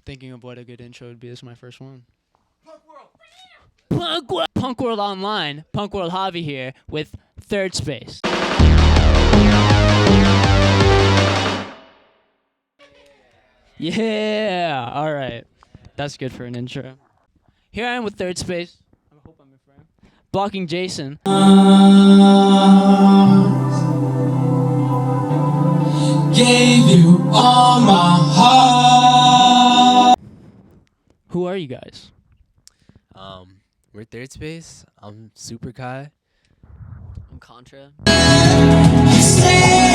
thinking of what a good intro would be. This is my first one. Punk World Online. Punk World Javi here with Third Space. Yeah. All right. That's good for an intro. Here I am with Third Space. I hope I'm in frame. Blocking Jason. Gave you all my heart. Who are you guys? We're Third Space. I'm Super Kai. I'm Contra. Take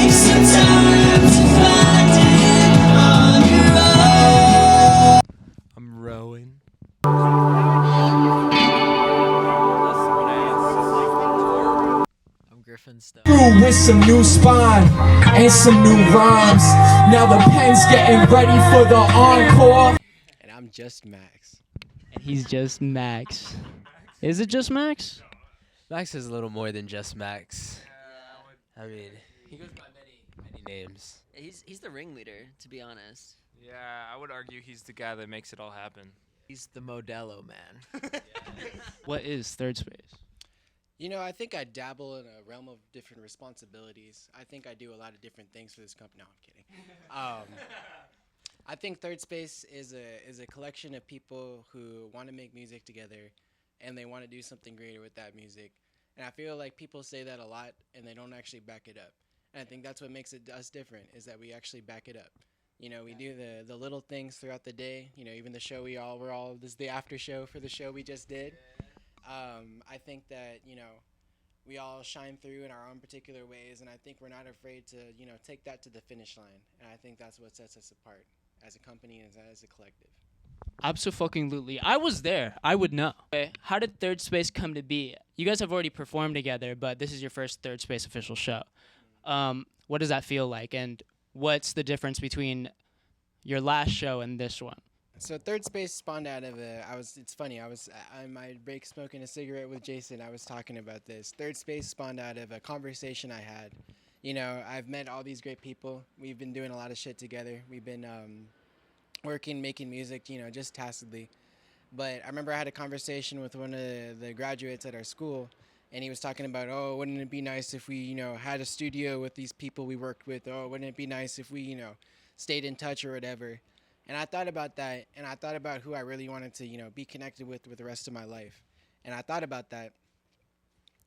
some time to find it on your own. I'm Rowan. I'm Griffin Stone. Through with some new spine and some new rhymes. Now the pen's getting ready for the encore. And I'm just Max. And he's just Max. Is it just Max? Max is a little more than just Max. I mean, he goes by many names. He's the ringleader, to be honest. Yeah, I would argue he's the guy that makes it all happen. He's the Modelo man. What is Third Space? You know, I think I dabble in a realm of different responsibilities. I think I do a lot of different things for this company. No, I'm kidding. I think Third Space is a collection of people who want to make music together, and they want to do something greater with that music. And I feel like people say that a lot, and they don't actually back it up. And I think that's what makes us different, is that we actually back it up. You know, we do the little things throughout the day. You know, even the show this is the after show for the show we just did. I think that, you know, we all shine through in our own particular ways, and I think we're not afraid to, you know, take that to the finish line. And I think that's what sets us apart as a company and as a collective. Absolutely. I was there. I would know. Okay. How did Third Space come to be? You guys have already performed together, but this is your first Third Space official show. What does that feel like, and what's the difference between your last show and this one? So Third Space spawned out of it's funny, I was on my break smoking a cigarette with Jason. I was talking about this. Third Space spawned out of a conversation I had. You know, I've met all these great people. We've been doing a lot of shit together. We've been working, making music, you know, just tacitly. But I remember I had a conversation with one of the graduates at our school, and he was talking about, oh, wouldn't it be nice if we, you know, had a studio with these people we worked with? Oh, wouldn't it be nice if we, you know, stayed in touch or whatever? And I thought about that, and I thought about who I really wanted to, you know, be connected with the rest of my life. And I thought about that,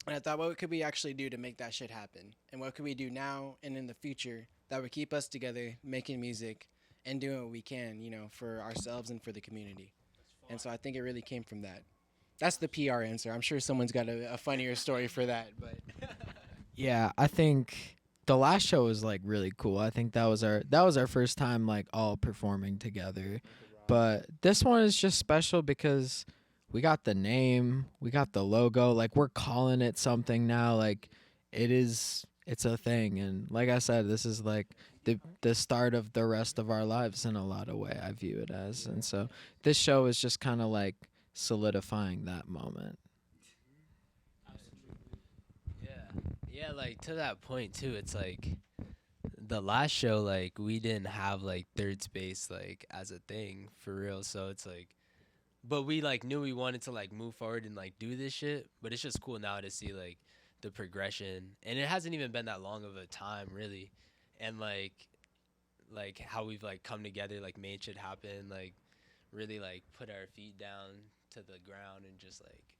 and I thought, what could we actually do to make that shit happen? And what could we do now and in the future that would keep us together, making music, and doing what we can, you know, for ourselves and for the community. And so I think it really came from that. That's the PR answer. I'm sure someone's got a funnier story for that, but Yeah, I think the last show was like really cool. I think that was our first time like all performing together. But this one is just special because we got the name, we got the logo, like we're calling it something now. Like it's a thing, and like I said, this is like the start of the rest of our lives in a lot of way. I view it as. And so this show is just kind of like solidifying that moment. Yeah, like to that point too, it's like the last show, like we didn't have like Third Space like as a thing for real. So it's like, but we like knew we wanted to like move forward and like do this shit. But it's just cool now to see like the progression, and it hasn't even been that long of a time really, and like how we've like come together, like made shit happen, like really like put our feet down to the ground and just like,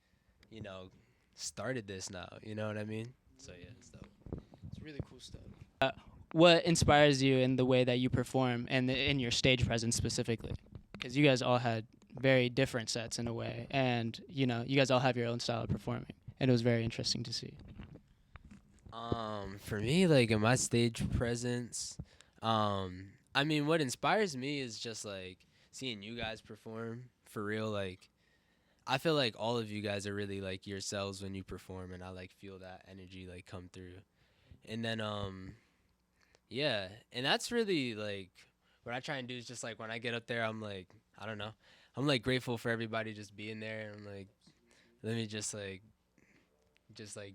you know, started this now. You know what I mean? So yeah, it's dope. It's really cool stuff. What inspires you in the way that you perform and in your stage presence specifically? Because you guys all had very different sets in a way, and you know, you guys all have your own style of performing, and it was very interesting to see. For me, like in my stage presence, I mean, what inspires me is just like seeing you guys perform for real. Like, I feel like all of you guys are really like yourselves when you perform, and I like feel that energy like come through. And then, yeah, and that's really like what I try and do is just like when I get up there, I'm like, I don't know, I'm like grateful for everybody just being there, and I'm like, let me just like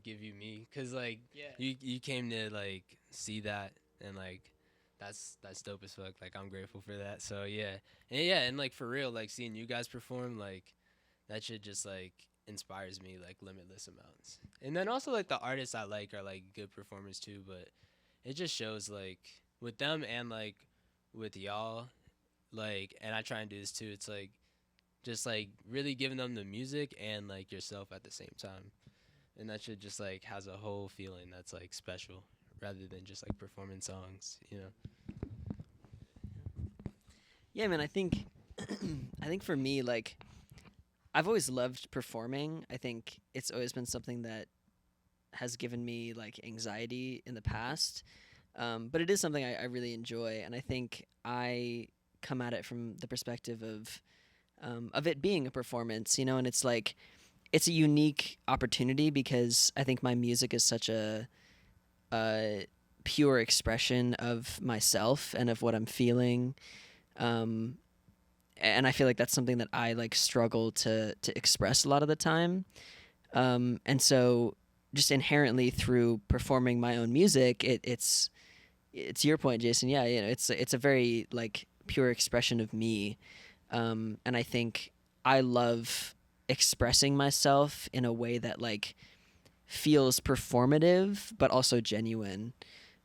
give you me, cause like you came to like see that and like that's dope as fuck. Like I'm grateful for that. So yeah, and like for real, like seeing you guys perform, like that shit just like inspires me like limitless amounts. And then also like the artists I like are like good performers too, but it just shows like with them and like with y'all, like, and I try and do this too. It's like just like really giving them the music and like yourself at the same time, and that shit just like has a whole feeling that's like special rather than just like performing songs, you know. Yeah, man. I think, I think for me, like, I've always loved performing. I think it's always been something that has given me like anxiety in the past, but it is something I really enjoy, and I think I come at it from the perspective of it being a performance, you know, and it's like it's a unique opportunity because I think my music is such a pure expression of myself and of what I'm feeling. And I feel like that's something that I like struggle to express a lot of the time. And so just inherently through performing my own music, it's your point, Jason. Yeah, you know, it's a very like pure expression of me. And I think I love expressing myself in a way that like feels performative but also genuine.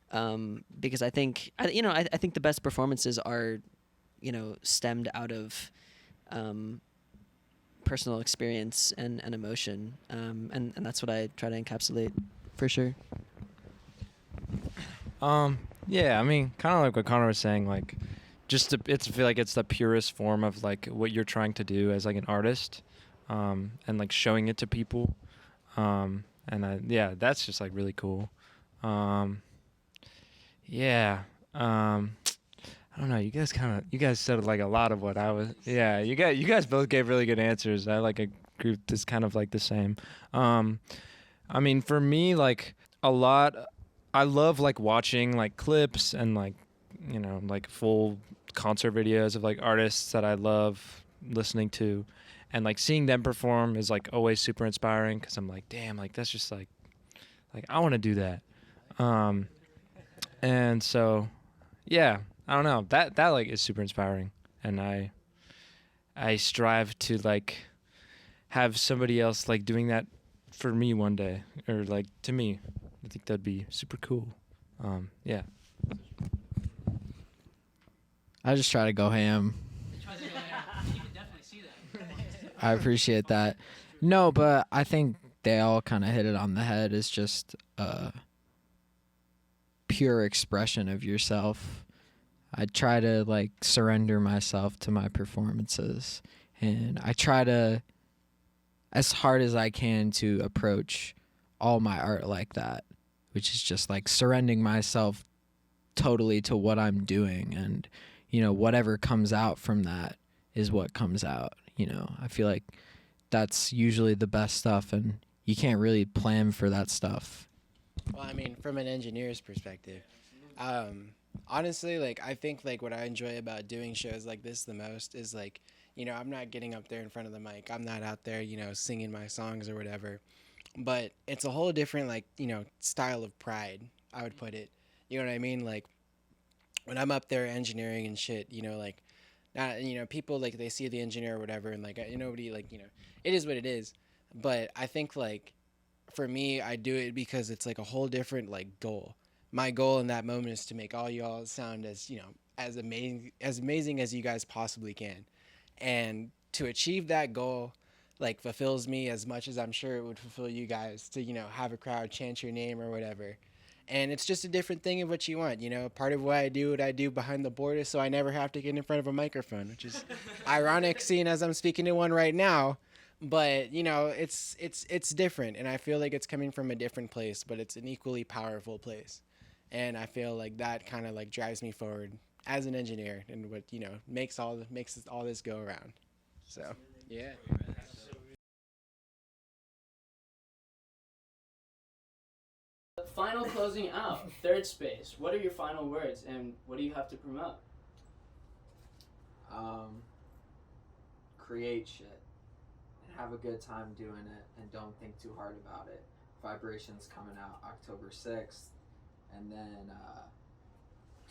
Because I think I think the best performances are, you know, stemmed out of personal experience and emotion, and that's what I try to encapsulate for sure. Yeah, I mean, kind of like what Connor was saying, like, I feel like it's the purest form of like what you're trying to do as like an artist, and like showing it to people, yeah, that's just like really cool. Yeah, I don't know. You guys said like a lot of what I was. Yeah, you guys both gave really good answers. I like agree with this kind of like the same. I mean, for me, like a lot. I love like watching like clips and like, you know, like full concert videos of like artists that I love listening to, and like seeing them perform is like always super inspiring because I'm like, damn, like that's just like I want to do that. And so, yeah, I don't know, that like is super inspiring, and I strive to like have somebody else like doing that for me one day, or like to me. I think that'd be super cool. Yeah. I just try to go ham. I appreciate that. No, but I think they all kind of hit it on the head. It's just a pure expression of yourself. I try to like surrender myself to my performances, and I try to, as hard as I can, to approach all my art like that, which is just like surrendering myself totally to what I'm doing, and you know, whatever comes out from that is what comes out. You know, I feel like that's usually the best stuff, and you can't really plan for that stuff. Well, I mean, from an engineer's perspective, honestly, like I think like what I enjoy about doing shows like this the most is like, you know, I'm not getting up there in front of the mic. I'm not out there, you know, singing my songs or whatever. But it's a whole different like, you know, style of pride, I would put it. You know what I mean? Like when I'm up there engineering and shit, you know, like not, you know, people like they see the engineer or whatever, and like nobody like, you know, it is what it is. But I think like for me, I do it because it's like a whole different like goal. My goal in that moment is to make all y'all sound as, you know, as amazing as you guys possibly can. And to achieve that goal like fulfills me as much as I'm sure it would fulfill you guys to, you know, have a crowd chant your name or whatever. And it's just a different thing of what you want, you know. Part of why I do what I do behind the board is so I never have to get in front of a microphone, which is ironic seeing as I'm speaking to one right now. But, you know, it's different, and I feel like it's coming from a different place, but it's an equally powerful place. And I feel like that kind of like drives me forward as an engineer, and what, you know, makes all this go around. So, yeah. Final closing out, third space. What are your final words, and what do you have to promote? Create shit and have a good time doing it, and don't think too hard about it. Vibrations coming out October 6th, and then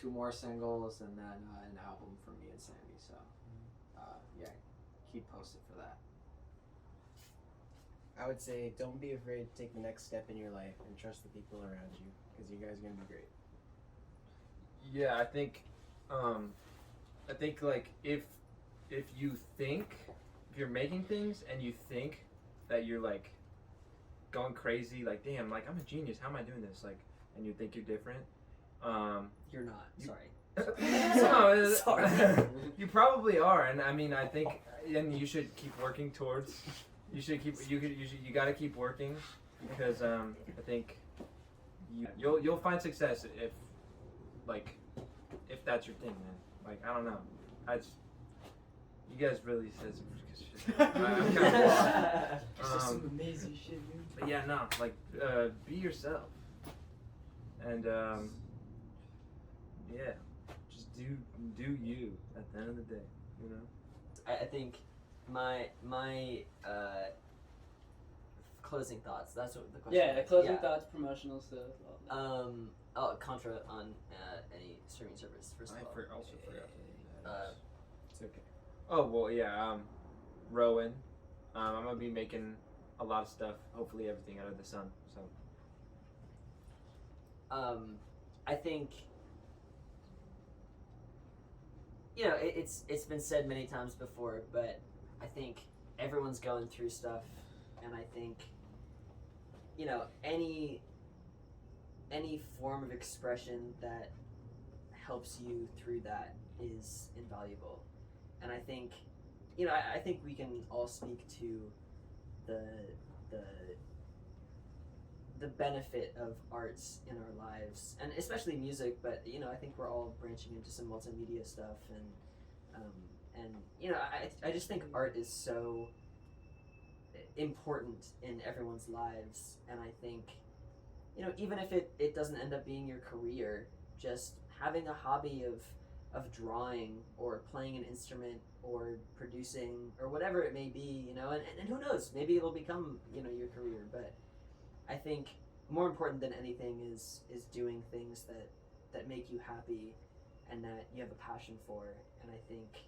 2 more singles, and then an album for me and Sammy. So, yeah, keep posted for that. I would say don't be afraid to take the next step in your life and trust the people around you, because you guys are gonna be great. Yeah, I think like if you think, if you're making things and you think that you're like going crazy, like damn, like I'm a genius, how am I doing this, like, and you think you're different, You're not. Sorry. no, Sorry. you probably are, and I mean I think, and you should keep working towards. You gotta keep working, because I think you'll find success if that's your thing, man. Like I don't know, you guys really said some good shit. I'm kind of lost. Some amazing shit, dude. But yeah, no, like be yourself, and yeah, just do you at the end of the day, you know. I think my closing thoughts. That's what the question. Yeah, is. closing thoughts, promotional stuff. Contra on any streaming service. First of all. Also forgot. It's okay. Oh well, yeah. Rowan. I'm gonna be making a lot of stuff. Hopefully, everything out of the sun. So. I think, you know, it's been said many times before, but I think everyone's going through stuff, and I think, you know, any form of expression that helps you through that is invaluable. And I think, you know, I think we can all speak to the benefit of arts in our lives, and especially music, but you know, I think we're all branching into some multimedia stuff, and you know, I just think art is so important in everyone's lives, and I think, you know, even if it doesn't end up being your career, just having a hobby of drawing or playing an instrument or producing or whatever it may be, you know, and who knows, maybe it'll become, you know, your career. But I think more important than anything is doing things that make you happy and that you have a passion for. And I think,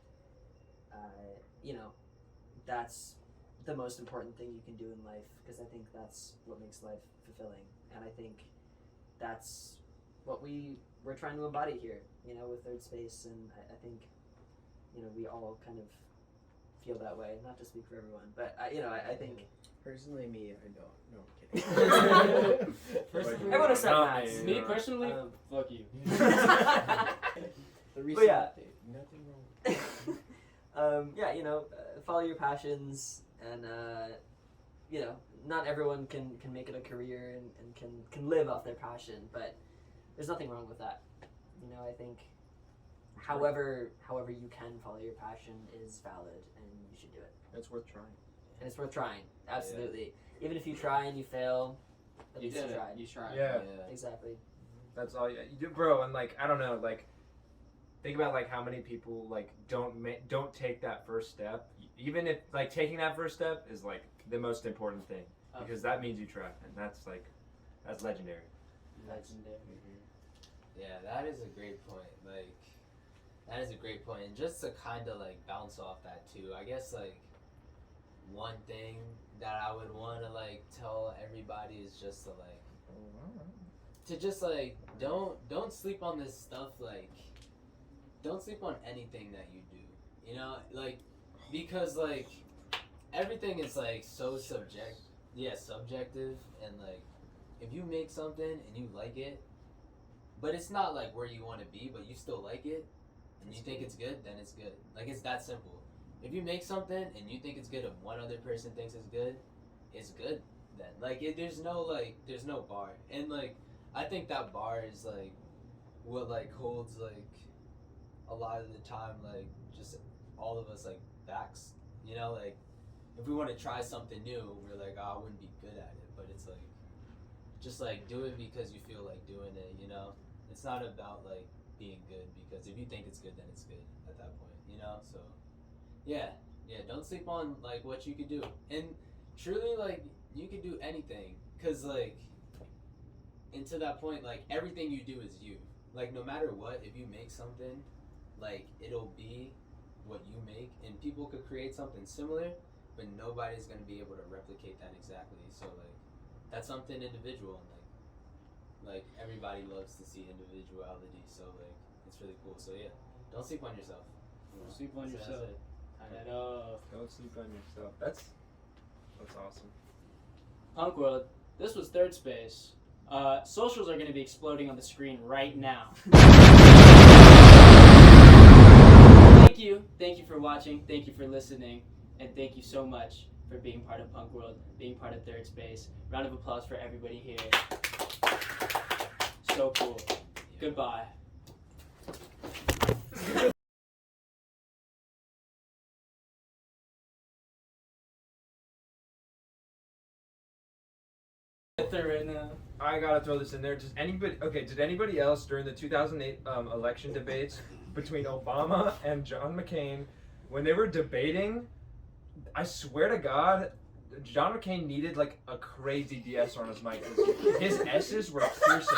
you know, that's the most important thing you can do in life, because I think that's what makes life fulfilling. And I think that's what we're trying to embody here, you know, with Third Space. And I think, you know, we all kind of feel that way, not to speak for everyone, but you know, I think Personally, me, I don't. No, I'm kidding. everyone except Max. Me personally, fuck you. The But yeah. nothing wrong. Yeah, you know, follow your passions, and you know, not everyone can make it a career and can live off their passion, but there's nothing wrong with that. You know, I think however you can follow your passion is valid, and you should do it. It's worth trying. And it's worth trying, absolutely. Even if you try and you fail, at You least did you it. tried. You tried. Yeah. Exactly. That's all you do, bro. And like, I don't know, like, think about like how many people like don't take that first step. Even if like taking that first step is like the most important thing, because that means you tried, and that's legendary. Legendary. Yeah, that is a great point. Like, that is a great point. And just to kind of like bounce off that too, I guess like one thing that I would want to like tell everybody is just to just like don't sleep on this stuff. Like, don't sleep on anything that you do. You know, like, because like everything is like so subjective, and like if you make something and you like it, but it's not like where you want to be, but you still like it, and you think it's good, then it's good. Like, it's that simple. If you make something and you think it's good, and one other person thinks it's good then. Like, there's no bar. And like, I think that bar is like what like holds like a lot of the time like just all of us like backs. You know, like if we want to try something new, we're like, oh, I wouldn't be good at it, but it's like just like do it because you feel like doing it. You know, it's not about like being good, because if you think it's good, then it's good at that point. You know, so yeah, don't sleep on like what you could do, and truly like you could do anything, cause like, and to that point, like everything you do is you. like no matter what, if you make something, like it'll be what you make, and people could create something similar, but nobody's gonna be able to replicate that exactly. So like that's something individual, and like everybody loves to see individuality. So like it's really cool. So yeah, don't sleep on yourself. Don't sleep on That's yourself. it. Turn it off. Don't sleep on yourself. That's awesome. Punk World, this was Third Space. Socials are going to be exploding on the screen right now. Thank you for watching, thank you for listening, and thank you so much for being part of Punk World, being part of Third Space. Round of applause for everybody here. So cool. Goodbye. Right now. I gotta throw this in there. Did anybody else during the 2008 election debates between Obama and John McCain, when they were debating, I swear to God, John McCain needed like a crazy DS on his mic. His S's were piercing.